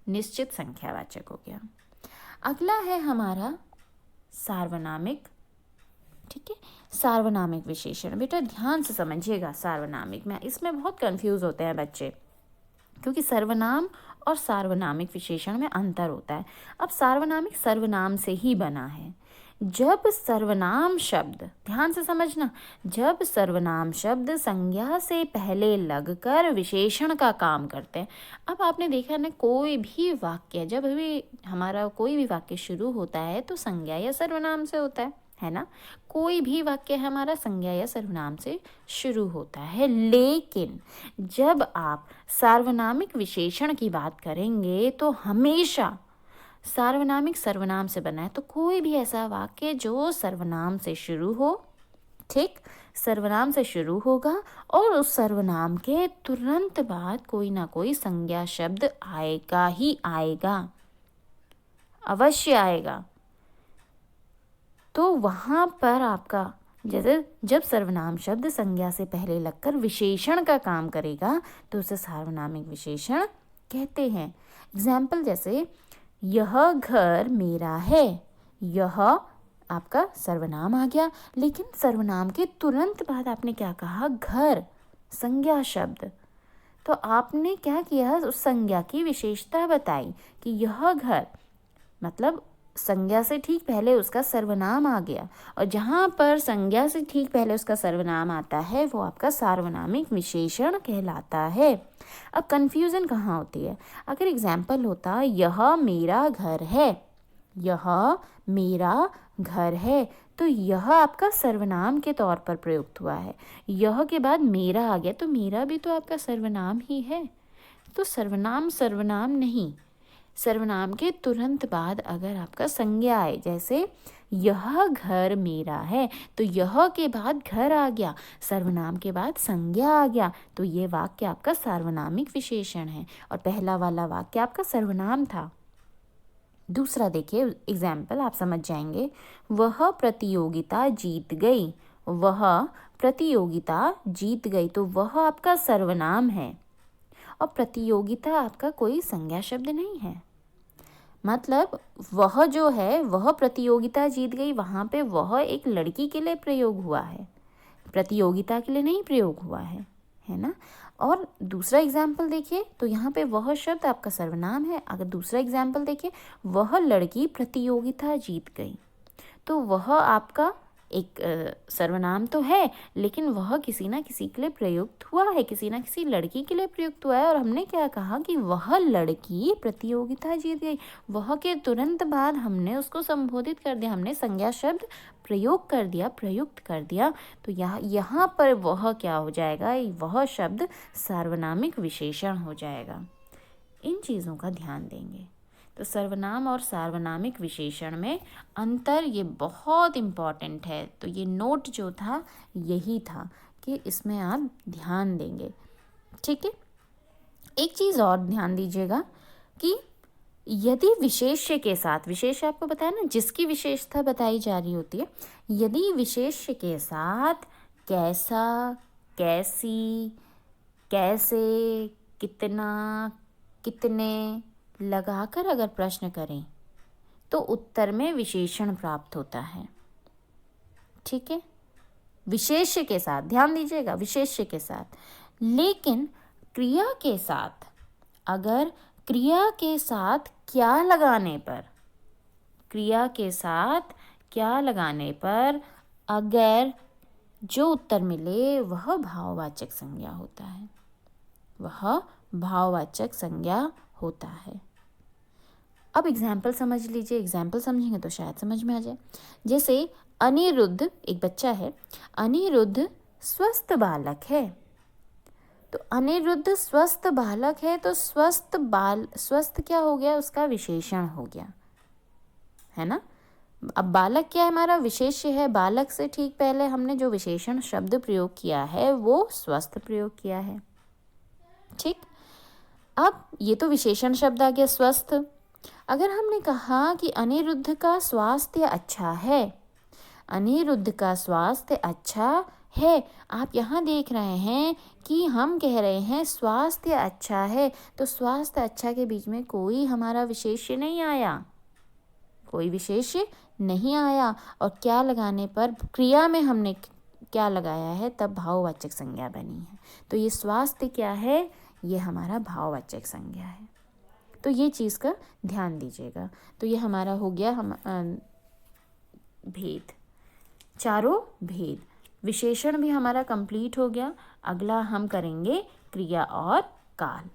निश्चित संख्यावाचक हो गया। अगला है हमारा सार्वनामिक। ठीक है, सार्वनामिक विशेषण। बेटा ध्यान से समझिएगा, सार्वनामिक में इसमें बहुत कंफ्यूज होते हैं बच्चे, क्योंकि सर्वनाम और सार्वनामिक विशेषण में अंतर होता है। अब सार्वनामिक सर्वनाम से ही बना है। जब सर्वनाम शब्द, ध्यान से समझना, जब सर्वनाम शब्द संज्ञा से पहले लगकर विशेषण का काम करते हैं। अब आपने देखा ना, कोई भी वाक्य, जब भी हमारा कोई भी वाक्य शुरू होता है तो संज्ञा या सर्वनाम से होता है ना। कोई भी वाक्य हमारा संज्ञा या सर्वनाम से शुरू होता है, लेकिन जब आप सार्वनामिक विशेषण की बात करेंगे तो हमेशा सार्वनामिक सर्वनाम से बना है। तो कोई भी ऐसा वाक्य जो सर्वनाम से शुरू हो, ठीक, सर्वनाम से शुरू होगा और उस सर्वनाम के तुरंत बाद कोई ना कोई संज्ञा शब्द आएगा ही आएगा, अवश्य आएगा। तो वहाँ पर आपका, जैसे जब सर्वनाम शब्द संज्ञा से पहले लगकर विशेषण का काम करेगा तो उसे सार्वनामिक विशेषण कहते हैं। एग्जाम्पल जैसे, यह घर मेरा है, यह आपका सर्वनाम आ गया, लेकिन सर्वनाम के तुरंत बाद आपने क्या कहा, घर, संज्ञा शब्द। तो आपने क्या किया, उस संज्ञा की विशेषता बताई कि यह घर, मतलब संज्ञा से ठीक पहले उसका सर्वनाम आ गया, और जहाँ पर संज्ञा से ठीक पहले उसका सर्वनाम आता है वो आपका सार्वनामिक विशेषण कहलाता है। अब कंफ्यूजन कहाँ होती है, अगर एग्जाम्पल होता यह मेरा घर है, यह मेरा घर है, तो यह आपका सर्वनाम के तौर पर प्रयुक्त हुआ है, यह के बाद मेरा आ गया, तो मेरा भी तो आपका सर्वनाम ही है। तो सर्वनाम नहीं, सर्वनाम के तुरंत बाद अगर आपका संज्ञा आए, जैसे यह घर मेरा है, तो यह के बाद घर आ गया, सर्वनाम के बाद संज्ञा आ गया, तो ये वाक्य आपका सार्वनामिक विशेषण है, और पहला वाला वाक्य आपका सर्वनाम था। दूसरा देखिए एग्जाम्पल, आप समझ जाएंगे, वह प्रतियोगिता जीत गई, वह प्रतियोगिता जीत गई, तो वह आपका सर्वनाम है, और प्रतियोगिता आपका कोई संज्ञा शब्द नहीं है। मतलब वह जो है वह प्रतियोगिता जीत गई, वहाँ पे वह एक लड़की के लिए प्रयोग हुआ है, प्रतियोगिता के लिए नहीं प्रयोग हुआ है ना। और दूसरा एग्जाम्पल देखिए तो यहाँ पे वह शब्द आपका सर्वनाम है। अगर दूसरा एग्जाम्पल देखिए, वह लड़की प्रतियोगिता जीत गई, तो वह आपका एक सर्वनाम तो है, लेकिन वह किसी ना किसी के लिए प्रयुक्त हुआ है, किसी ना किसी लड़की के लिए प्रयुक्त हुआ है। और हमने क्या कहा कि वह लड़की प्रतियोगिता जीत गई, वह के तुरंत बाद हमने उसको संबोधित कर दिया, हमने संज्ञा शब्द प्रयोग कर दिया, प्रयुक्त कर दिया। तो यहाँ पर वह क्या हो जाएगा, वह शब्द सार्वनामिक विशेषण हो जाएगा। इन चीज़ों का ध्यान देंगे। तो सर्वनाम और सार्वनामिक विशेषण में अंतर ये बहुत इम्पॉर्टेंट है। तो ये नोट जो था यही था कि इसमें आप ध्यान देंगे, ठीक है। एक चीज़ और ध्यान दीजिएगा कि यदि विशेष्य के साथ, विशेष्य आपको बताया ना जिसकी विशेषता बताई जा रही होती है, यदि विशेष्य के साथ कैसा, कैसी, कैसे, कितना, कितने लगाकर अगर प्रश्न करें तो उत्तर में विशेषण प्राप्त होता है, ठीक है। विशेष्य के साथ ध्यान दीजिएगा, विशेष्य के साथ। लेकिन क्रिया के साथ, अगर क्रिया के साथ क्या लगाने पर, क्रिया के साथ क्या लगाने पर अगर जो उत्तर मिले वह भाववाचक संज्ञा होता है, वह भाववाचक संज्ञा होता है। अब एग्जाम्पल समझ लीजिए, एग्जाम्पल समझेंगे तो शायद समझ में आ जाए। जैसे अनिरुद्ध, एक बच्चा है, अनिरुद्ध स्वस्थ बालक है। तो अनिरुद्ध स्वस्थ बालक है, तो स्वस्थ क्या हो गया, उसका विशेषण हो गया, है ना। अब बालक क्या है, हमारा विशेष्य है। बालक से ठीक पहले हमने जो विशेषण शब्द प्रयोग किया है वो स्वस्थ प्रयोग किया है, ठीक। अब ये तो विशेषण शब्द आ गया स्वस्थ। अगर हमने कहा कि अनिरुद्ध का स्वास्थ्य अच्छा है, अनिरुद्ध का स्वास्थ्य अच्छा है, आप यहाँ देख रहे हैं कि हम कह रहे हैं स्वास्थ्य अच्छा है, तो स्वास्थ्य अच्छा के बीच में कोई हमारा विशेष्य नहीं आया, कोई विशेष्य नहीं आया। और क्या लगाने पर, क्रिया में हमने क्या लगाया है, तब भाववाचक संज्ञा बनी है। तो ये स्वास्थ्य क्या है, ये हमारा भाववाचक संज्ञा है। तो ये चीज़ का ध्यान दीजिएगा। तो ये हमारा हो गया भेद, चारों भेद। विशेषण भी हमारा कंप्लीट हो गया। अगला हम करेंगे क्रिया और काल।